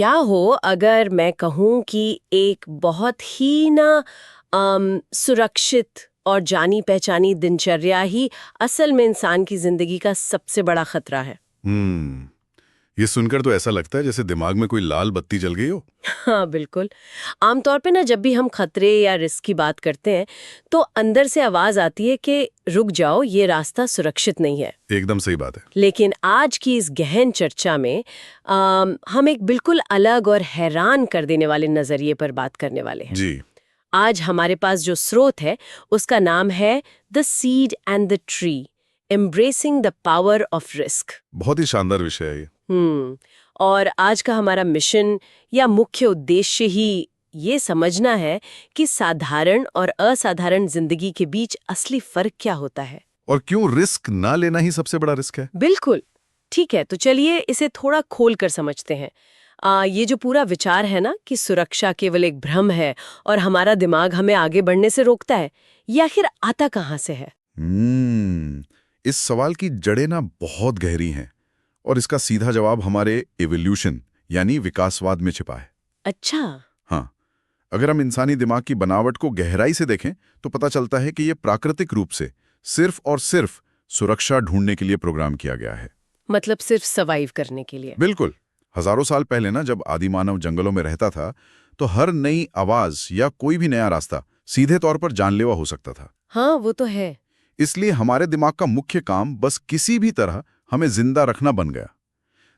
क्या हो अगर मैं कहूँ कि एक बहुत ही सुरक्षित और जानी पहचानी दिनचर्या ही असल में इंसान की जिंदगी का सबसे बड़ा खतरा है। ये सुनकर तो ऐसा लगता है जैसे दिमाग में कोई लाल बत्ती जल गई हो। हाँ बिल्कुल। आमतौर पे ना जब भी हम खतरे या रिस्क की बात करते हैं तो अंदर से आवाज आती है कि रुक जाओ, ये रास्ता सुरक्षित नहीं है। एकदम सही बात है। लेकिन आज की इस गहन चर्चा में हम एक बिल्कुल अलग और हैरान कर देने वाले नजरिए पर बात करने वाले हैं। जी। आज हमारे पास जो स्रोत है उसका नाम है the seed and the tree, embracing the power of risk. बहुत ही शानदार विषय है ये। और आज का हमारा मिशन या मुख्य उद्देश्य ही ये समझना है कि साधारण और असाधारण जिंदगी के बीच असली फर्क क्या होता है और क्यों रिस्क ना लेना ही सबसे बड़ा रिस्क है। बिल्कुल ठीक है, तो चलिए इसे थोड़ा खोल कर समझते हैं। ये जो पूरा विचार है ना कि सुरक्षा केवल एक भ्रम है और हमारा दिमाग हमें आगे बढ़ने से रोकता है, या आखिर आता कहाँ से है? इस सवाल की जड़ें ना बहुत गहरी हैं और इसका सीधा जवाब हमारे एवोल्यूशन यानी विकासवाद में छिपा है। अच्छा। हाँ, अगर हम इंसानी दिमाग की बनावट को गहराई से देखें तो पता चलता है कि ये प्राकृतिक रूप से सिर्फ और सिर्फ सुरक्षा ढूंढने के लिए प्रोग्राम किया गया है। मतलब सिर्फ सर्वाइव करने के लिए? बिल्कुल। हजारों साल पहले ना, जब आदिमानव जंगलों में रहता था तो हर नई आवाज या कोई भी नया रास्ता सीधे तौर पर जानलेवा हो सकता था। हाँ वो तो है। इसलिए हमारे दिमाग का मुख्य काम बस किसी भी तरह हमें जिंदा रखना बन गया।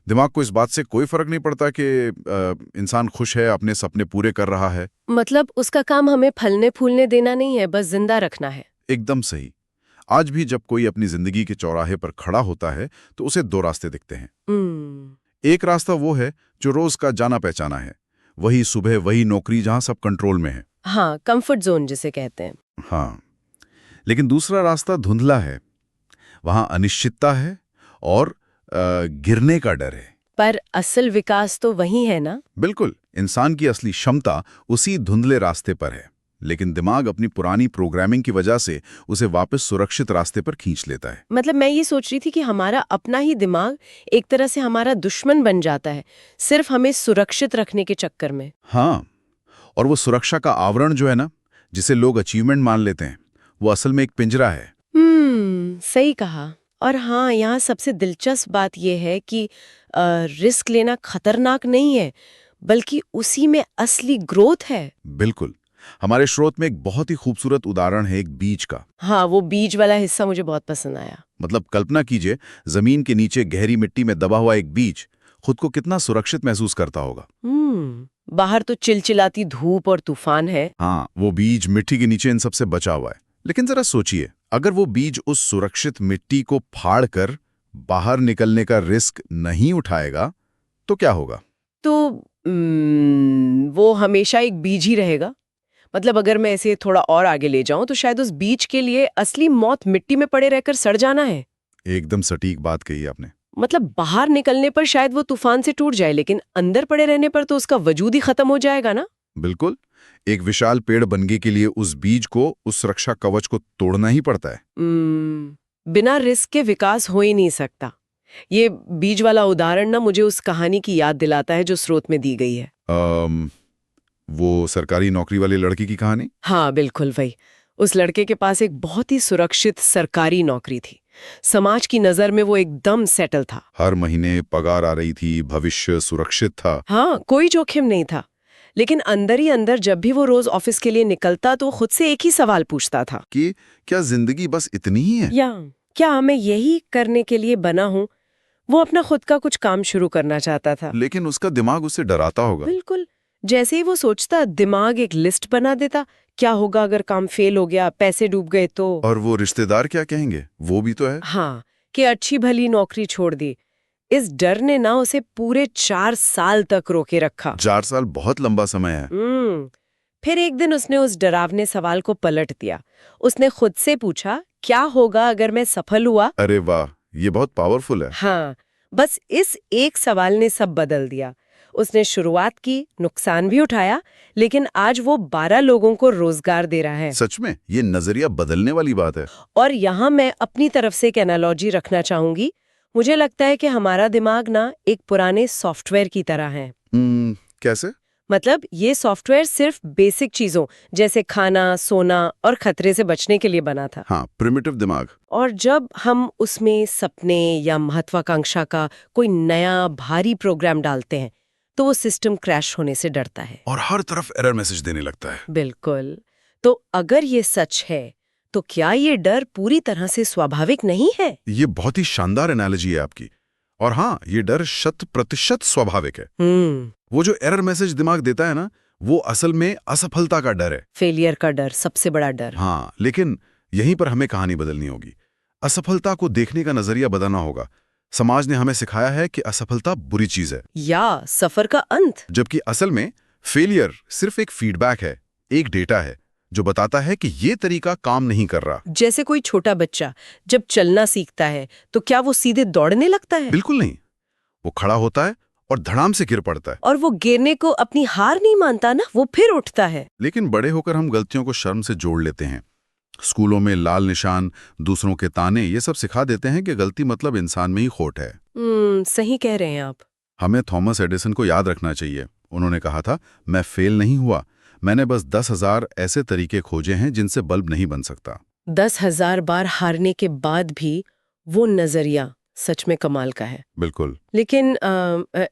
दिमाग को इस बात से कोई फर्क नहीं पड़ता कि इंसान खुश है, अपने सपने पूरे कर रहा है। मतलब उसका काम हमें फलने फूलने देना नहीं है, बस जिंदा रखना है। एकदम सही। आज भी जब कोई अपनी जिंदगी के चौराहे पर खड़ा होता है तो उसे दो रास्ते दिखते हैं। एक रास्ता वो है जो रोज का जाना पहचाना है, वही सुबह, वही नौकरी जहां सब कंट्रोल में है। हाँ, कंफर्ट जोन जिसे कहते हैं। हाँ, लेकिन दूसरा रास्ता धुंधला है। वहां अनिश्चितता है और गिरने का डर है। पर असल विकास तो वही है ना? बिल्कुल। इंसान की असली क्षमता उसी धुंधले रास्ते पर है, लेकिन दिमाग अपनी पुरानी प्रोग्रामिंग की वजह से उसे वापस सुरक्षित रास्ते पर खींच लेता है। मतलब मैं ये सोच रही थी कि हमारा अपना ही दिमाग एक तरह से हमारा दुश्मन बन जाता है, सिर्फ हमें सुरक्षित रखने के चक्कर में। हाँ, और वो सुरक्षा का आवरण जो है ना, जिसे लोग अचीवमेंट मान लेते हैं, वो असल में एक पिंजरा है। सही कहा। और हाँ, यहाँ सबसे दिलचस्प बात यह है कि रिस्क लेना खतरनाक नहीं है, बल्कि उसी में असली ग्रोथ है। बिल्कुल। हमारे स्रोत में एक बहुत ही खूबसूरत उदाहरण है एक बीज का। हाँ, वो बीज वाला हिस्सा मुझे बहुत पसंद आया। मतलब कल्पना कीजिए, जमीन के नीचे गहरी मिट्टी में दबा हुआ एक बीज खुद को कितना सुरक्षित महसूस करता होगा। बाहर तो चिलचिलाती धूप और तूफान है। हाँ, वो बीज मिट्टी के नीचे इन सबसे बचा हुआ है। लेकिन जरा सोचिए, अगर वो बीज उस सुरक्षित मिट्टी को फाड़ कर बाहर निकलने का रिस्क नहीं उठाएगा तो क्या होगा? तो वो हमेशा एक बीज ही रहेगा। मतलब अगर मैं इसे थोड़ा और आगे ले जाऊं तो शायद उस बीज के लिए असली मौत मिट्टी में पड़े रहकर सड़ जाना है। एकदम सटीक बात कही आपने। मतलब बाहर निकलने पर शायद वो तूफान से टूट जाए, लेकिन अंदर पड़े रहने पर तो उसका वजूद ही खत्म हो जाएगा ना। बिल्कुल। एक विशाल पेड़ बनने के लिए उस बीज को, उस सुरक्षा कवच को तोड़ना ही पड़ता है। बिना रिस्क के विकास हो ही नहीं सकता। ये बीज वाला उदाहरण ना मुझे उस कहानी की याद दिलाता है जो स्रोत में दी गई है। वो सरकारी नौकरी वाले लड़के की कहानी? हाँ बिल्कुल वही। उस लड़के के पास एक बहुत ही सुरक्षित सरकारी नौकरी थी। समाज की नजर में वो एकदम सेटल था। हर महीने पगार आ रही थी, भविष्य सुरक्षित था। हाँ, कोई जोखिम नहीं था। लेकिन अंदर ही अंदर जब भी वो रोज ऑफिस के लिए निकलता तो खुद से एक ही सवाल पूछता था कि क्या जिंदगी बस इतनी ही है, या क्या मैं यही करने के लिए बना हूँ। वो अपना खुद का कुछ काम शुरू करना चाहता था। लेकिन उसका दिमाग उससे डराता होगा। बिल्कुल। जैसे ही वो सोचता, दिमाग एक लिस्ट बना देता, क्या होगा अगर काम फेल हो गया, पैसे डूब गए तो। और वो रिश्तेदार क्या कहेंगे, वो भी तो है। हाँ, कि अच्छी भली नौकरी छोड़ दी। इस डर ने ना उसे पूरे 4 साल तक रोके रखा। 4 साल बहुत लंबा समय है। फिर एक दिन उसने उस डरावने सवाल को पलट दिया। उसने खुद से पूछा, क्या होगा अगर मैं सफल हुआ? अरे वाह, ये बहुत पावरफुल है। हाँ, बस इस एक सवाल ने सब बदल दिया। उसने शुरुआत की, नुकसान भी उठाया, लेकिन आज वो 12 लोगों को रोजगार दे रहा है। सच में ये नजरिया बदलने वाली बात है। और यहाँ मैं अपनी तरफ से एक एनालॉजी रखना चाहूंगी। मुझे लगता है कि हमारा दिमाग ना एक पुराने सॉफ्टवेयर की तरह है। कैसे? मतलब ये सॉफ्टवेयर सिर्फ बेसिक चीजों जैसे खाना, सोना और खतरे से बचने के लिए बना था। हाँ, प्रिमिटिव दिमाग। और जब हम उसमें सपने या महत्वाकांक्षा का कोई नया भारी प्रोग्राम डालते हैं तो वो सिस्टम क्रैश होने से डरता है। और हर तरफ एरर मैसेज देने लगता है। बिल्कुल। तो अगर ये सच है तो क्या ये डर पूरी तरह से स्वाभाविक नहीं है? ये बहुत ही शानदार एनालॉजी है आपकी। और हाँ, ये डर 100% स्वाभाविक है। वो जो एरर मैसेज दिमाग देता है ना, वो असल में असफलता का डर है। फेलियर का डर, सबसे बड़ा डर। हाँ, लेकिन यहीं पर हमें कहानी बदलनी होगी। असफलता को देखने का नजरिया बदलना होगा। समाज ने हमें सिखाया है कि असफलता बुरी चीज है, या सफर का अंत। जबकि असल में फेलियर सिर्फ एक फीडबैक है, एक डेटा है जो बताता है कि ये तरीका काम नहीं कर रहा। जैसे कोई छोटा बच्चा जब चलना सीखता है तो क्या वो सीधे दौड़ने लगता है? बिल्कुल नहीं। वो खड़ा होता है और धड़ाम से गिर पड़ता है। और वो गिरने को अपनी हार नहीं मानता ना, वो फिर उठता है। लेकिन बड़े होकर हम गलतियों को शर्म से जोड़ लेते हैं। स्कूलों में लाल निशान, दूसरों के ताने, ये सब सिखा देते हैं कि गलती मतलब इंसान में ही खोट है। सही कह रहे हैं आप। हमें थॉमस एडिसन को याद रखना चाहिए। उन्होंने कहा था, मैं फेल नहीं हुआ, मैंने बस 10,000 ऐसे तरीके खोजे हैं जिनसे बल्ब नहीं बन सकता। 10,000 बार हारने के बाद भी वो नजरिया सच में कमाल का है। बिल्कुल। लेकिन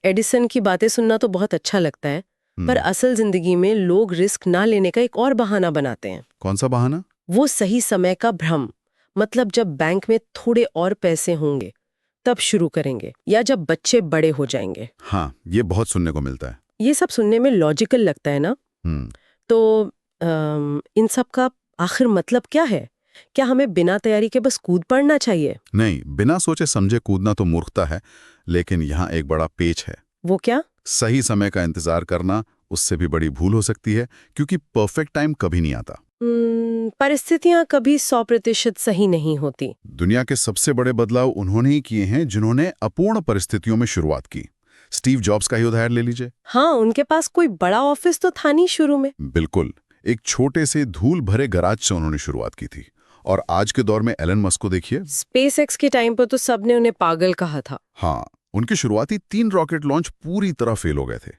एडिसन की बातें सुनना तो बहुत अच्छा लगता है, पर असल जिंदगी में लोग रिस्क ना लेने का एक और बहाना बनाते हैं। कौन सा बहाना? वो सही समय का भ्रम। मतलब जब बैंक में थोड़े और पैसे होंगे तब शुरू करेंगे, या जब बच्चे बड़े हो जाएंगे। हाँ, ये बहुत सुनने को मिलता है। ये सब सुनने में लॉजिकल लगता है ना? तो इन सब का आखिर मतलब क्या है? क्या हमें बिना तैयारी के बस कूद पड़ना चाहिए? नहीं, बिना सोचे समझे कूदना तो मूर्खता है, लेकिन यहाँ एक बड़ा पेच है। वो क्या? सही समय का इंतजार करना उससे भी बड़ी भूल हो सकती है, क्योंकि परफेक्ट टाइम कभी नहीं आता। परिस्थितियां कभी 100% सही नहीं होती। दुनिया के सबसे बड़े बदलाव उन्होंने ही किए हैं जिन्होंने अपूर्ण परिस्थितियों में शुरुआत की। स्टीव जॉब्स का ही उदाहरण ले लीजिए। हाँ, उनके पास कोई बड़ा ऑफिस तो था नहीं शुरू में। बिल्कुल, एक छोटे से धूल भरे गैराज से उन्होंने शुरुआत की थी। और आज के दौर में एलन मस्क को देखिए। स्पेसएक्स के टाइम पर तो सबने उन्हें पागल कहा था। हाँ, उनके शुरुआती 3 रॉकेट लॉन्च पूरी तरह फेल हो गए थे।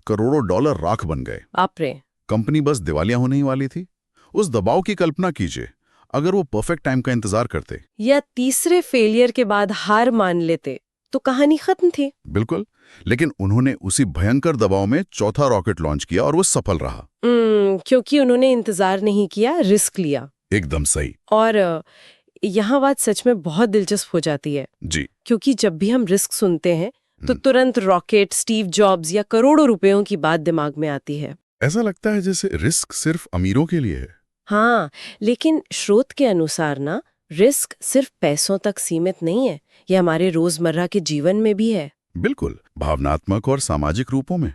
करोड़ों डॉलर राख बन गए। बाप रे। कंपनी बस दिवालिया होने ही वाली थी। उस दबाव की कल्पना कीजिए, अगर वो परफेक्ट टाइम का इंतजार करते या तीसरे फेलियर के बाद हार मान लेते तो कहानी खत्म थी। बिल्कुल, लेकिन उन्होंने उसी भयंकर दबाव में चौथा रॉकेट लॉन्च किया और वो सफल रहा। क्योंकि उन्होंने इंतजार नहीं किया, रिस्क लिया। एकदम सही। और यहाँ बात सच में बहुत दिलचस्प हो जाती है जी, क्योंकि जब भी हम रिस्क सुनते हैं तो तुरंत रॉकेट, स्टीव जॉब्स या करोड़ों रुपयों की बात दिमाग में आती है। ऐसा लगता है जैसे रिस्क सिर्फ अमीरों के लिए है। हाँ, लेकिन स्रोत के अनुसार ना, रिस्क सिर्फ पैसों तक सीमित नहीं है, ये हमारे रोजमर्रा के जीवन में भी है। बिल्कुल, भावनात्मक और सामाजिक रूपों में।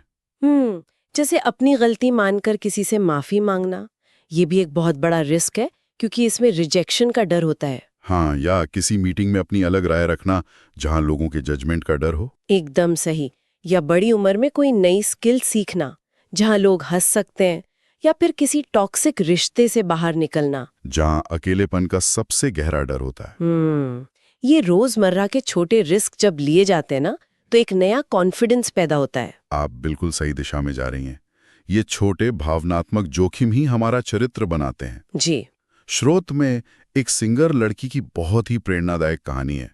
जैसे अपनी गलती मानकर किसी से माफी मांगना, ये भी एक बहुत बड़ा रिस्क है क्योंकि इसमें रिजेक्शन का डर होता है। हाँ, या किसी मीटिंग में अपनी अलग राय रखना जहां लोगों के जजमेंट का डर हो। एकदम सही। या बड़ी उम्र में कोई नई स्किल सीखना जहां लोग हंस सकते हैं, या फिर किसी टॉक्सिक रिश्ते से बाहर निकलना जहां अकेलेपन का सबसे गहरा डर होता है। ये रोजमर्रा के छोटे रिस्क जब लिए जाते हैं ना, तो एक नया कॉन्फिडेंस पैदा होता है। आप बिल्कुल सही दिशा में जा रही हैं। ये छोटे भावनात्मक जोखिम ही हमारा चरित्र बनाते हैं। जी। स्रोत में एक सिंगर लड़की की बहुत ही प्रेरणादायक कहानी है।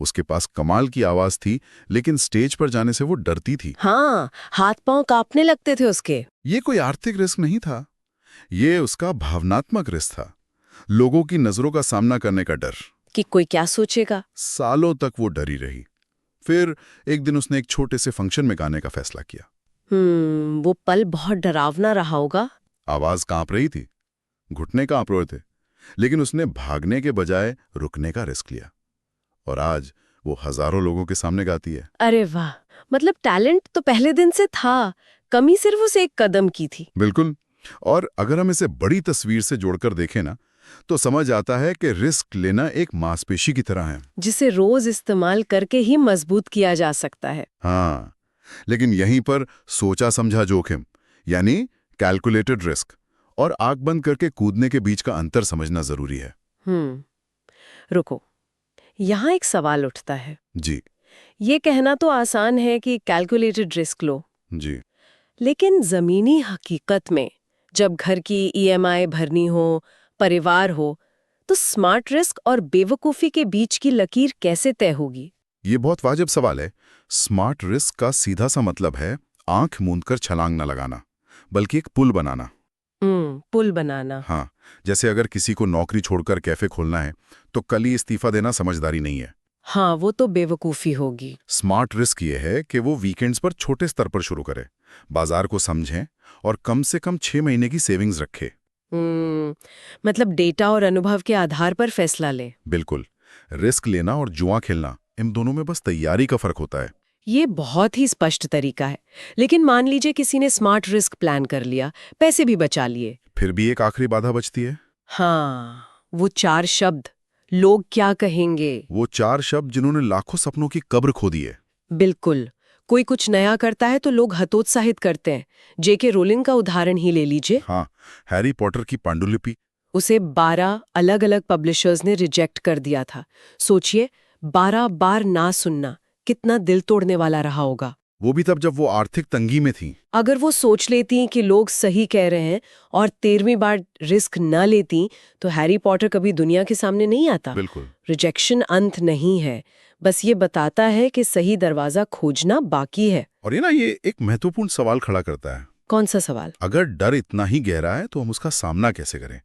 उसके पास कमाल की आवाज थी, लेकिन स्टेज पर जाने से वो डरती थी। हाँ, हाथ पांव कांपने लगते थे उसके। ये कोई आर्थिक रिस्क नहीं था, ये उसका भावनात्मक रिस्क था। लोगों की नजरों का सामना करने का डर कि कोई क्या सोचेगा। सालों तक वो डरी रही। फिर एक दिन उसने एक छोटे से फंक्शन में गाने का फैसला किया। वो पल बहुत डरावना रहा होगा। आवाज कांप रही थी, घुटने कांप रहे थे, लेकिन उसने भागने के बजाय रुकने का रिस्क लिया। और आज वो हजारों लोगों के सामने गाती है। अरे वाह, मतलब टैलेंट तो पहले दिन से था, कमी सिर्फ उसे एक कदम की थी। बिल्कुल। और अगर हम इसे बड़ी तस्वीर से जोड़कर देखें ना, तो समझ आता है कि रिस्क लेना एक मांसपेशी की तरह है, जिसे रोज इस्तेमाल करके ही मजबूत किया जा सकता है। हाँ, लेकिन यहीं पर सोचा समझा जोखिम यानी कैलकुलेटेड रिस्क और आंख बंद करके कूदने के बीच का अंतर समझना जरूरी है। रुको, यहाँ एक सवाल उठता है। जी। ये कहना तो आसान है कि कैलकुलेटेड रिस्क लो, जी। लेकिन जमीनी हकीकत में जब घर की ईएमआई भरनी हो, परिवार हो, तो स्मार्ट रिस्क और बेवकूफी के बीच की लकीर कैसे तय होगी? ये बहुत वाजिब सवाल है। स्मार्ट रिस्क का सीधा सा मतलब है आंख मूंदकर छलांग न लगाना, बल्कि एक पुल बनाना। पुल बनाना। हाँ, जैसे अगर किसी को नौकरी छोड़कर कैफे खोलना है, तो कल ही इस्तीफा देना समझदारी नहीं है। हाँ, वो तो बेवकूफी होगी। स्मार्ट रिस्क ये है कि वो वीकेंड्स पर छोटे स्तर पर शुरू करे, बाजार को समझें और कम से कम 6 महीने की सेविंग्स रखे। मतलब डेटा और अनुभव के आधार पर फैसला ले। बिल्कुल। रिस्क लेना और जुआ खेलना, इन दोनों में बस तैयारी का फर्क होता है। ये बहुत ही स्पष्ट तरीका है। लेकिन मान लीजिए किसी ने स्मार्ट रिस्क प्लान कर लिया, पैसे भी बचा लिए। फिर भी एक आखिरी बाधा बचती है। हाँ, वो 4 शब्द, लोग क्या कहेंगे। वो 4 शब्द जिन्होंने लाखों सपनों की कब्र खो दी है। बिल्कुल। कोई कुछ नया करता है तो लोग हतोत्साहित करते हैं। जेके रोलिंग का उदाहरण ही ले लीजिए। हाँ, हैरी पॉटर की पांडुलिपि। उसे 12 अलग-अलग पब्लिशर्स ने रिजेक्ट कर दिया था। सोचिए, 12 बार ना सुनना कितना दिल तोड़ने वाला रहा होगा। वो भी तब जब वो आर्थिक तंगी में थी। अगर वो सोच लेती कि लोग सही कह रहे हैं और 13वीं बार रिस्क न लेती, तो हैरी पॉटर कभी दुनिया के सामने नहीं आता। बिल्कुल। रिजेक्शन अंत नहीं है, बस ये बताता है कि सही दरवाजा खोजना बाकी है। और ये एक महत्वपूर्ण सवाल खड़ा करता है। कौन सा सवाल? अगर डर इतना ही गहरा है तो हम उसका सामना कैसे करें?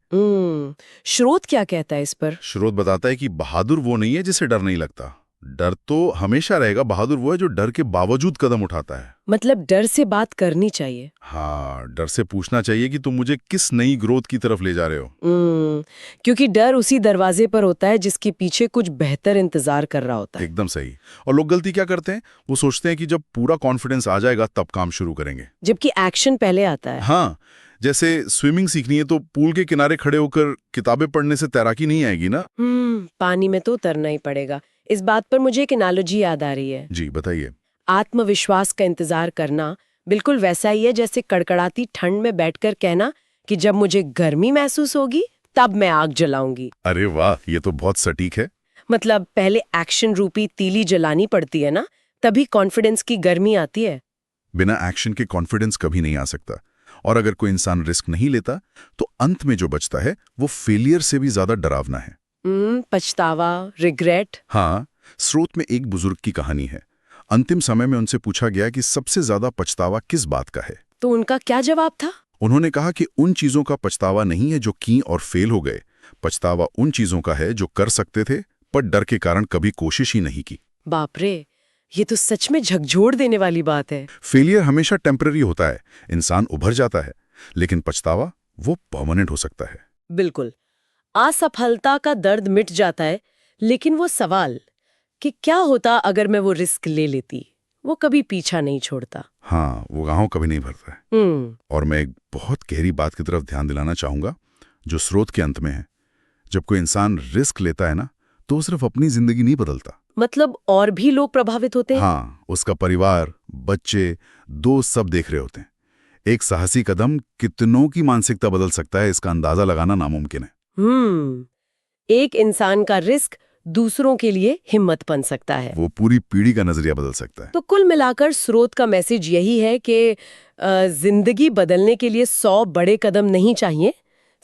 स्रोत क्या कहता है इस पर? स्रोत बताता है कि बहादुर वो नहीं है जिसे डर नहीं लगता। डर तो हमेशा रहेगा, बहादुर वो है जो डर के बावजूद कदम उठाता है। मतलब डर से बात करनी चाहिए। हाँ, डर से पूछना चाहिए कि तुम मुझे किस नई ग्रोथ की तरफ ले जा रहे हो। क्योंकि डर उसी दरवाजे पर होता है जिसके पीछे कुछ बेहतर इंतजार कर रहा होता है। एकदम सही। और लोग गलती क्या करते हैं? वो सोचते हैं कि जब पूरा कॉन्फिडेंस आ जाएगा तब काम शुरू करेंगे, जबकि एक्शन पहले आता है। हाँ, जैसे स्विमिंग सीखनी है तो पूल के किनारे खड़े होकर किताबें पढ़ने से तैराकी नहीं आएगी ना। पानी में तो उतरना ही पड़ेगा। इस बात पर मुझे एक एनालॉजी याद आ रही है। जी, बताइए। आत्मविश्वास का इंतजार करना बिल्कुल वैसा ही है जैसे कड़कड़ाती ठंड में बैठकर कहना कि जब मुझे गर्मी महसूस होगी तब मैं आग जलाऊंगी। अरे वाह, ये तो बहुत सटीक है। मतलब पहले एक्शन रूपी तीली जलानी पड़ती है ना, तभी कॉन्फिडेंस की गर्मी आती है। बिना एक्शन के कॉन्फिडेंस कभी नहीं आ सकता। और अगर कोई इंसान रिस्क नहीं लेता तो अंत में जो बचता है वो फेलियर से भी ज्यादा डरावना है। पछतावा, रिग्रेट। हाँ, स्रोत में एक बुजुर्ग की कहानी है। अंतिम समय में उनसे पूछा गया कि सबसे ज्यादा पछतावा किस बात का है, तो उनका क्या जवाब था? उन्होंने कहा कि उन चीजों का पछतावा नहीं है जो की और फेल हो गए, पछतावा उन चीजों का है जो कर सकते थे पर डर के कारण कभी कोशिश ही नहीं की। बाप रे, ये तो सच में झकझोर देने वाली बात है। फेलियर हमेशा टेम्पररी होता है, इंसान उभर जाता है, लेकिन पछतावा वो परमानेंट हो सकता है। बिल्कुल। असफलता का दर्द मिट जाता है, लेकिन वो सवाल कि क्या होता अगर मैं वो रिस्क ले लेती, वो कभी पीछा नहीं छोड़ता। हाँ, वो गाँव कभी नहीं भरता है। और मैं एक बहुत गहरी बात की तरफ ध्यान दिलाना चाहूंगा जो स्रोत के अंत में है। जब कोई इंसान रिस्क लेता है ना, तो वो सिर्फ अपनी जिंदगी नहीं बदलता। मतलब और भी लोग प्रभावित होते हैं? हाँ, उसका परिवार, बच्चे, दोस्त सब देख रहे होते हैं। एक साहसी कदम कितनों की मानसिकता बदल सकता है, इसका अंदाजा लगाना नामुमकिन है। एक इंसान का रिस्क दूसरों के लिए हिम्मत बन सकता है। वो पूरी पीढ़ी का नजरिया बदल सकता है। तो कुल मिलाकर स्रोत का मैसेज यही है कि जिंदगी बदलने के लिए 100 बड़े कदम नहीं चाहिए,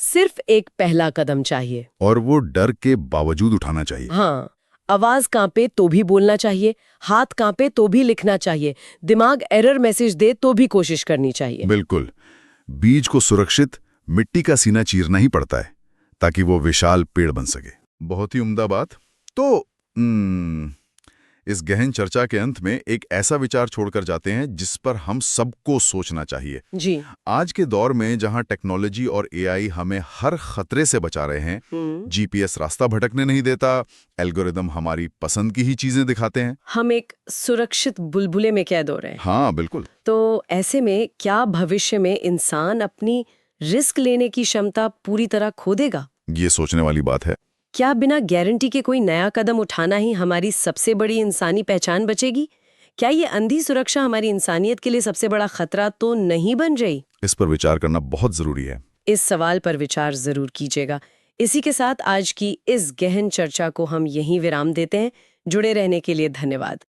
सिर्फ एक पहला कदम चाहिए। और वो डर के बावजूद उठाना चाहिए। हाँ, आवाज कांपे तो भी बोलना चाहिए, हाथ कांपे तो भी लिखना चाहिए, दिमाग एरर मैसेज दे तो भी कोशिश करनी चाहिए। बिल्कुल। बीज को सुरक्षित मिट्टी का सीना चीरना ही पड़ता है ताकि वो विशाल पेड़ बन सके। बहुत ही उम्दा बात। तो इस गहन चर्चा के अंत में एक ऐसा विचार छोड़कर जाते हैं जिस पर हम सबको सोचना चाहिए। जी। आज के दौर में जहां टेक्नोलॉजी और एआई हमें हर खतरे से बचा रहे हैं, जीपीएस रास्ता भटकने नहीं देता, एल्गोरिदम हमारी पसंद की ही चीजें दिखाते हैं, हम एक सुरक्षित बुलबुले में कैद हो रहे हैं। हाँ बिल्कुल। तो ऐसे में क्या भविष्य में इंसान अपनी रिस्क लेने की क्षमता पूरी तरह खो देगा? ये सोचने वाली बात है। क्या बिना गारंटी के कोई नया कदम उठाना ही हमारी सबसे बड़ी इंसानी पहचान बचेगी? क्या ये अंधी सुरक्षा हमारी इंसानियत के लिए सबसे बड़ा खतरा तो नहीं बन रही? इस पर विचार करना बहुत जरूरी है। इस सवाल पर विचार जरूर कीजिएगा। इसी के साथ आज की इस गहन चर्चा को हम यहीं विराम देते हैं। जुड़े रहने के लिए धन्यवाद।